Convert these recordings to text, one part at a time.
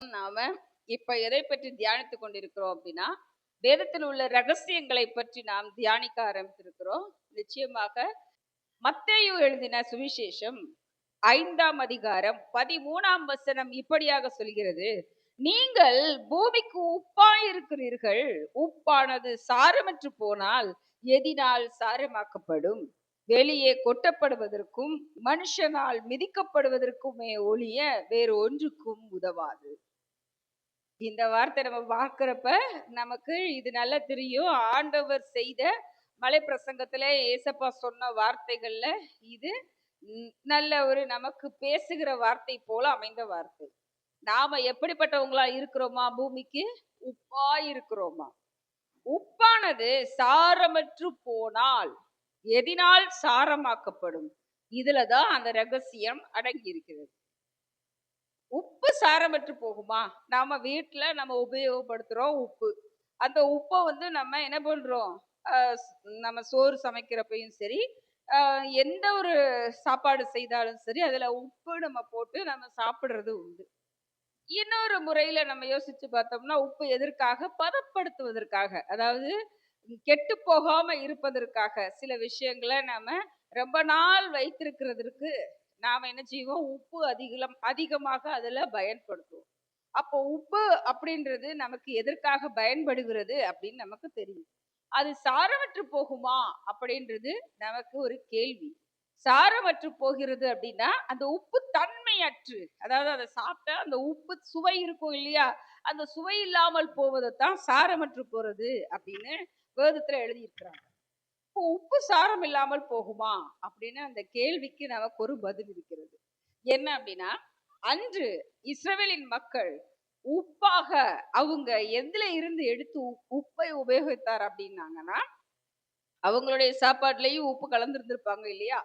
நாம இப்ப எதை பற்றி தியானித்துக் கொண்டிருக்கிறோம் அப்படின்னா, வேதத்தில் உள்ள ரகசியங்களை பற்றி நாம் தியானிக்க ஆரம்பித்திருக்கிறோம். நிச்சயமாக மத்தேயு எழுதின சுவிசேஷம் 5ஆம் அதிகாரம் 13ஆம் வசனம் இப்படியாக சொல்கிறது: நீங்கள் பூமிக்கு உப்பாயிருக்கிறீர்கள். உப்பானது சாரமற்று போனால் எதினால் சாரமாக்கப்படும்? வெளியே கொட்டப்படுவதற்கும் மனுஷனால் மிதிக்கப்படுவதற்குமே ஒழிய வேறு ஒன்றுக்கும் உதவாது. இந்த வார்த்தை நம்ம பார்க்கிறப்ப நமக்கு இது நல்லா தெரியும். ஆண்டவர் செய்த மலை பிரசங்கத்துல ஏசப்பா சொன்ன வார்த்தைகள்ல இது நல்ல ஒரு நமக்கு பேசுகிற வார்த்தை போல அமைந்த வார்த்தை. நாம எப்படிப்பட்டவங்களா இருக்கிறோமா? பூமிக்கு உப்பா இருக்கிறோமா? உப்பானது சாரமற்று போனால் எதினால் சாரமாக்கப்படும்? இதுலதான் அந்த ரகசியம் அடங்கி இருக்கிறது. உப்பு சாரமற்று போகுமா? நாம வீட்டுல நம்ம உபயோகப்படுத்துறோம் உப்பு. அந்த உப்பை நம்ம என்ன பண்றோம்? நம்ம சோறு சமைக்கிறப்பையும் சரி, எந்த ஒரு சாப்பாடு செய்தாலும் சரி, அதுல உப்பு நம்ம போட்டு நம்ம சாப்பிடுறது உண்டு. இன்னொரு முறையில நம்ம யோசிச்சு பார்த்தோம்னா, உப்பு எதற்காக? பதப்படுத்துவதற்காக, அதாவது கெட்டு போகாம இருப்பதற்காக, சில விஷயங்களை நாம ரொம்ப நாள் வைத்திருக்கிறதுக்கு நாம என்ன செய்வோம்? உப்பு அதிகமாக அதுல பயன்படுத்துவோம். அப்போ உப்பு அப்படின்றது நமக்கு எதற்காக பயன்படுகிறது அப்படின்னு நமக்கு தெரியும். அது சாரமற்று போகுமா அப்படின்றது நமக்கு ஒரு கேள்வி. சாரமற்று போகிறது அப்படின்னா அந்த உப்பு தன்மையற்று, அதாவது அதை சாப்பிட்டா அந்த உப்பு சுவை இருக்கும் இல்லையா, அந்த சுவை இல்லாமல் போவதைத்தான் சாரமற்று போறது அப்படின்னு வேதத்துல எழுதியிருக்கிறாங்க. உப்பு சாரம் இல்லாமல் போகுமா அப்படின்னு அந்த கேள்விக்கு நமக்கு ஒரு பதில் இருக்கிறது. என்ன அப்படின்னா, அன்று இஸ்ரவேலின் மக்கள் உப்பாக அவங்க எதுல இருந்து எடுத்து உப்பை உபயோகித்தார் அப்படின்னாங்கன்னா, அவங்களுடைய சாப்பாட்டுலயும் உப்பு கலந்துருந்திருப்பாங்க இல்லையா,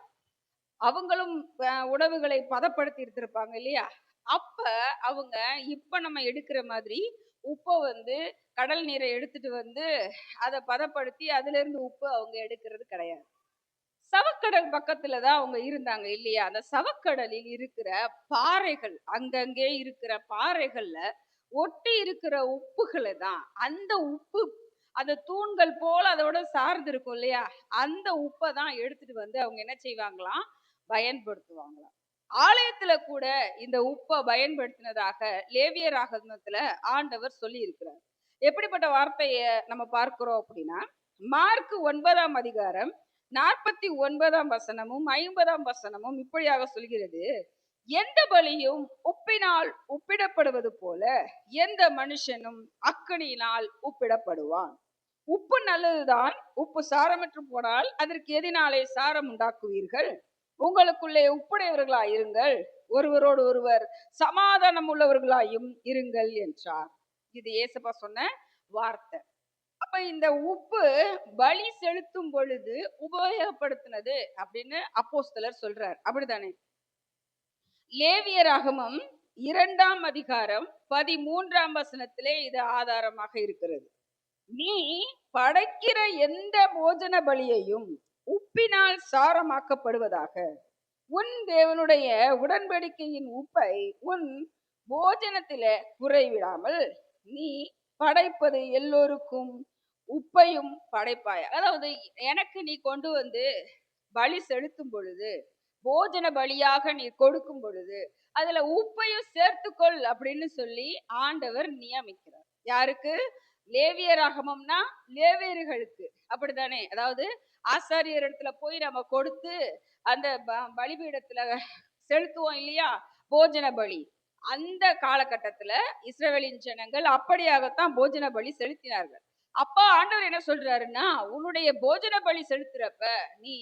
அவங்களும் உணவுகளை பதப்படுத்தி இருந்திருப்பாங்க இல்லையா. அப்ப அவங்க இப்ப நம்ம எடுக்கிற மாதிரி உப்பை கடல் நீரை எடுத்துட்டு அதை பதப்படுத்தி அதுல இருந்து உப்பு அவங்க எடுக்கிறது கிடையாது. சவக்கடல் பக்கத்துல தான் அவங்க இருந்தாங்க இல்லையா. அந்த சவக்கடலில் இருக்கிற பாறைகள், அங்கங்கே இருக்கிற பாறைகள்ல ஒட்டி இருக்கிற உப்புகளை தான், அந்த உப்பு அந்த தூண்கள் போல அதோட சார்ந்து இருக்கும் இல்லையா, அந்த உப்பை தான் எடுத்துட்டு அவங்க என்ன செய்வாங்களாம்? பயன்படுத்துவாங்களாம். ஆலயத்துல கூட இந்த உப்பை பயன்படுத்தினதாக லேவியர் ஆகமத்துல ஆண்டவர் சொல்லி இருக்கிறார். எப்படிப்பட்ட வார்த்தைய நம்ம பார்க்கிறோம் அப்படின்னா, மார்க் 9ஆம் அதிகாரம் 49ஆம் வசனமும் 50ஆம் வசனமும் இப்படியாக சொல்கிறது: எந்த பலியும் உப்பினால் உப்பிடப்படுவது போல எந்த மனுஷனும் அக்கினியினால் உப்பிடப்படுவான். உப்பு நல்லதுதான். உப்பு சாரமற்று போனால் அதற்கு எதினாலே சாரம் உண்டாக்குவீர்கள்? உங்களுக்குள்ளே உப்புடையவர்களாய் இருங்கள், ஒருவரோடு ஒருவர் சமாதானம் உள்ளவர்களாயும் இருங்கள் என்றார். இது ஏசப்பா சொன்ன வார்த்தை. அப்ப இந்த உப்பு பலி செலுத்தும் பொழுது உபயோகப்படுத்தினது அப்படின்னு அப்போஸ்தலர் சொல்றார். அப்படித்தானே? லேவியராகமம் 2ஆம் அதிகாரம் 13ஆம் வசனத்திலே இது ஆதாரமாக இருக்கிறது. நீ படைக்கிற எந்த போஜன பலியையும் உப்பினால் சாரமாக்கப்படுவதாக. உன் தேவனுடைய உடன்படிக்கையின் உப்பை உன் போஜனத்தில குறைவிடாமல் நீ படைப்பது எல்லோருக்கும் உப்பையும் படைப்பாய். அதாவது எனக்கு நீ கொண்டு பலி செலுத்தும் பொழுது, போஜன பலியாக நீ கொடுக்கும் பொழுது அதுல உப்பையும் சேர்த்துக்கொள் அப்படின்னு சொல்லி ஆண்டவர் நியமிக்கிறார். யாருக்கு? லேவியராகமம்னா லேவியர்களுக்கு, அப்படித்தானே? அதாவது ஆசாரியர் இடத்துல போய் நம்ம கொடுத்து அந்த பலிபீடத்துல செலுத்துவோம் இல்லையா, போஜன பலி. அந்த காலகட்டத்துல இஸ்ரவேலின் ஜனங்கள் அப்படியாகத்தான் போஜன பலி செலுத்தினார்கள். அப்ப ஆண்டவர் என்ன சொல்றாருன்னா, உன்னுடைய போஜன பலி செலுத்துறப்ப நீ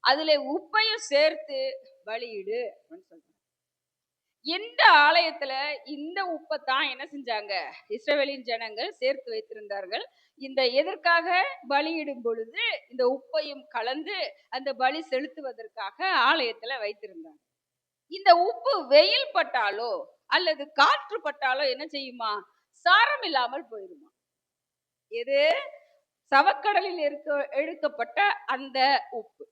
அதுல உப்பையும் சேர்த்து பலியிடு அப்படின்னு சொல்ற. இந்த ஆலயத்துல இந்த உப்பைத்தான் என்ன செஞ்சாங்க? இஸ்ரவேலின் ஜனங்கள் சேர்த்து வைத்திருந்தார்கள். இந்த எதற்காக? பலியிடும் பொழுது இந்த உப்பையும் கலந்து அந்த பலி செலுத்துவதற்காக ஆலயத்துல வைத்திருந்தாங்க. இந்த உப்பு வெயில் பட்டாலோ அல்லது காற்று பட்டாலோ என்ன செய்யுமா? சாரம் இல்லாமல் போயிருமா. எது? சவக்கடலில் எடுக்கப்பட்ட அந்த உப்பு.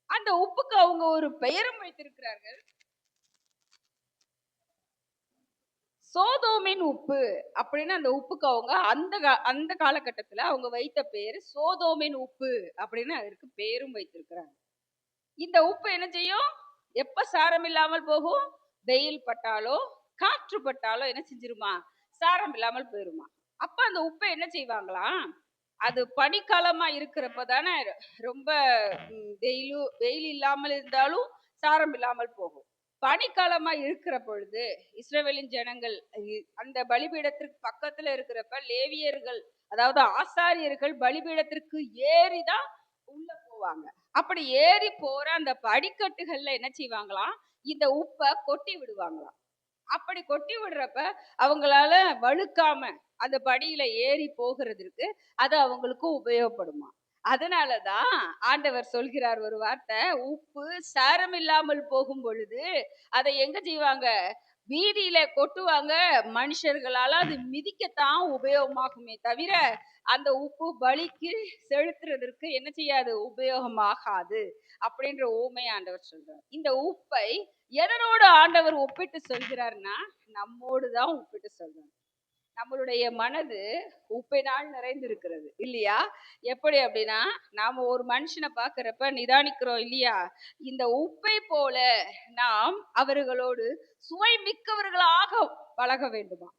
அந்த உப்புக்கு அவங்க ஒரு பெயரும் வைத்திருக்கிறார்கள். சோதோமின் உப்பு அப்படின்னு அந்த உப்புக்கு அவங்க அந்த காலகட்டத்துல அவங்க வைத்த பேரு சோதோமின் உப்பு அப்படின்னு அதற்கு பேரும் வைத்திருக்கிறாங்க. இந்த உப்பு என்ன செய்யும்? எப்ப சாரம் இல்லாமல் போகும்? வெயில் பட்டாலோ காற்று பட்டாலோ என்ன செஞ்சிருமா? சாரம் இல்லாமல் போயிருமா. அப்ப அந்த உப்பை என்ன செய்வாங்களாம்? அது பனிக்காலமா இருக்கிறப்ப தானே ரொம்ப வெயில் இல்லாமல் இருந்தாலும் சாரம் இல்லாமல் போகும். பனிக்காலமா இருக்கிற பொழுது இஸ்ரவேலின் ஜனங்கள் அந்த பலிபீடத்திற்கு பக்கத்துல இருக்கிறப்ப லேவியர்கள், அதாவது ஆசாரியர்கள் பலிபீடத்திற்கு ஏறிதான் உள்ள போவாங்க. அப்படி ஏறி போற அந்த படிக்கட்டுகள்ல என்ன செய்வாங்களாம்? இந்த உப்பை கொட்டி விடுவாங்களாம். அப்படி கொட்டி விடுறப்ப அவங்களால வழுக்காம அந்த படியில ஏறி போகிறதுக்கு அது அவங்களுக்கு உபயோகப்படுமா. அதனாலதான் ஆண்டவர் சொல்கிறார் ஒரு வார்த்தை, உப்பு சாரம் இல்லாமல் போகும் பொழுது அதை எங்க செய்வாங்க? வீதியில கொட்டுவாங்க. மனுஷர்களால அது மிதிக்கத்தான் உபயோகமாகுமே தவிர அந்த உப்பு பலிக்கு செலுத்துறதற்கு என்ன செய்யாது? உபயோகமாகாது அப்படின்ற ஊமை ஆண்டவர் சொல்றார். இந்த உப்பை எதனோடு ஆண்டவர் ஒப்பிட்டு சொல்கிறார்னா, நம்மோடு தான் ஒப்பிட்டு சொல்றார். நம்மளுடைய மனது உப்பினால் நிறைந்திருக்கிறது இல்லையா? எப்படி அப்படின்னா, நாம ஒரு மனுஷனை பார்க்கிறப்ப நிதானிக்கிறோம் இல்லையா? இந்த உப்பை போல நாம் அவர்களோடு சுவை மிக்கவர்களாக பழக வேண்டுமா.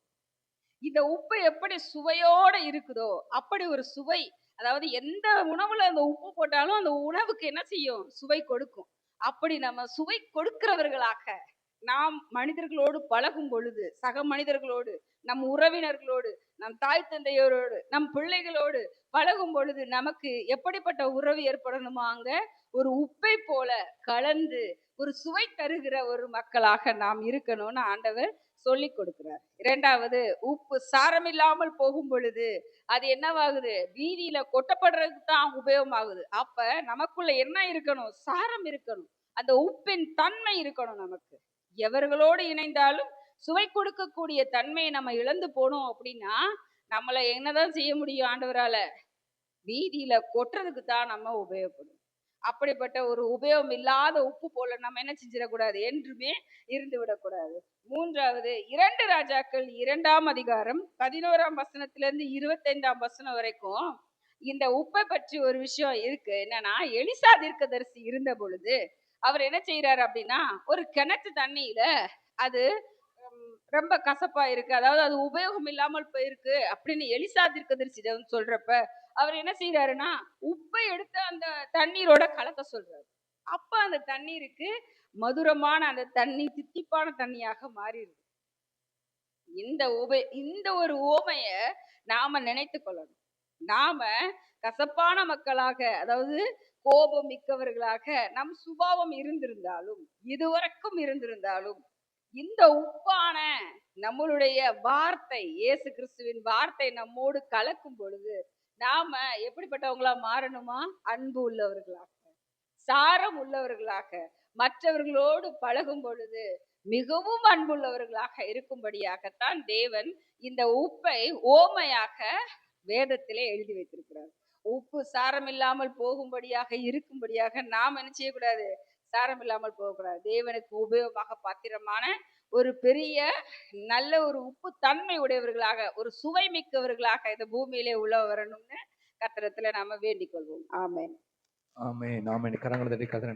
இந்த உப்பு எப்படி சுவையோட இருக்குதோ அப்படி ஒரு சுவை, அதாவது எந்த உணவுல அந்த உப்பு போட்டாலும் அந்த உணவுக்கு என்ன செய்யும்? சுவை கொடுக்கும். அப்படி நம்ம சுவை கொடுக்கிறவர்களாக நாம் மனிதர்களோடு பழகும் பொழுது, சக மனிதர்களோடு, நம் உறவினர்களோடு, நம் தாய் தந்தையரோடு, நம் பிள்ளைகளோடு பழகும் பொழுது நமக்கு எப்படிப்பட்ட உறவு ஏற்படணுமா? அங்க ஒரு உப்பை போல கலந்து ஒரு சுவை தருகிற ஒரு மக்களாக நாம் இருக்கணும்னு ஆண்டவர் சொல்லி கொடுக்கிறார். இரண்டாவது, உப்பு சாரம் இல்லாமல் போகும் பொழுது அது என்னவாகுது? வீதியில கொட்டப்படுறதுக்கு தான் உபயோகமாகுது. அப்ப நமக்குள்ள என்ன இருக்கணும்? சாரம் இருக்கணும். அந்த உப்பின் தன்மை இருக்கணும் நமக்கு. எவர்களோடு இணைந்தாலும் சுவை கொடுக்கக்கூடிய தன்மையை நம்ம இழந்து போனோம் அப்படின்னா நம்மளை என்னதான் செய்ய முடியும்? ஆண்டவரால வீதியில கொட்டுறதுக்கு தான் நம்ம உபயோகப்படும். அப்படிப்பட்ட ஒரு உபயோகம் இல்லாத உப்பு போல நம்ம என்ன செஞ்சிடக்கூடாது? என்றுமே இருந்து விடக்கூடாது. மூன்றாவது, 2 ராஜாக்கள் 2ஆம் அதிகாரம் 11ஆம் வசனத்திலிருந்து 25ஆம் வசனம் வரைக்கும் இந்த உப்பை பற்றி ஒரு விஷயம் இருக்கு. என்னன்னா, எலிசா தீர்க்கதரிசி இருந்த பொழுது அவர் என்ன செய்யறாரு அப்படின்னா, ஒரு கிணத்து தண்ணியில அது ரொம்ப கசப்பா இருக்கு, அதாவது அது உபயோகம் இல்லாமல் போயிருக்கு அப்படின்னு எலிசா தீர்க்கதரிசிடம் சொல்றப்ப அவர் என்ன செய்யறாருன்னா, உப்பை எடுத்து அந்த தண்ணீரோட கலக்க சொல்றாரு. அப்ப அந்த தண்ணீருக்கு மதுரமான அந்த தண்ணி தித்திப்பான தண்ணியாக மாறிடுது. இந்த ஒரு உவமைய நாம நினைத்து கொள்ளணும். நாம கசப்பான மக்களாக, அதாவது கோபம் மிக்கவர்களாக நம் சுபாவம் இருந்திருந்தாலும், இதுவரைக்கும் இருந்திருந்தாலும், இந்த உப்பான நம்மளுடைய வார்த்தை, இயேசு கிறிஸ்துவின் வார்த்தை நம்மோடு கலக்கும் பொழுது நாம எப்படிப்பட்டவங்களா மாறணுமா? அன்பு உள்ளவர்களாக, சாரம் உள்ளவர்களாக, மற்றவர்களோடு பழகும் பொழுது மிகவும் அன்புள்ளவர்களாக இருக்கும்படியாகத்தான் தேவன் இந்த உப்பை ஓமையாக வேதத்திலே எழுதி வைத்திருக்கிறார். உப்பு சாரம் இல்லாமல் போகும்படியாக இருக்கும்படியாக நாம் என்ன செய்யக்கூடாது? சாரம் இல்லாமல் போகக்கூடாது. தேவனுக்கு உபயோகமாக பாத்திரமான ஒரு பெரிய நல்ல ஒரு உப்பு தன்மை உடையவர்களாக, ஒரு சுவை மிக்கவர்களாக இந்த பூமியிலே உள்ள வரணும்னு கர்த்தரிடத்துல நாம வேண்டிக் கொள்வோம். ஆமென். ஆமென். ஆமென். கரங்களை தட்டி கர்த்தரை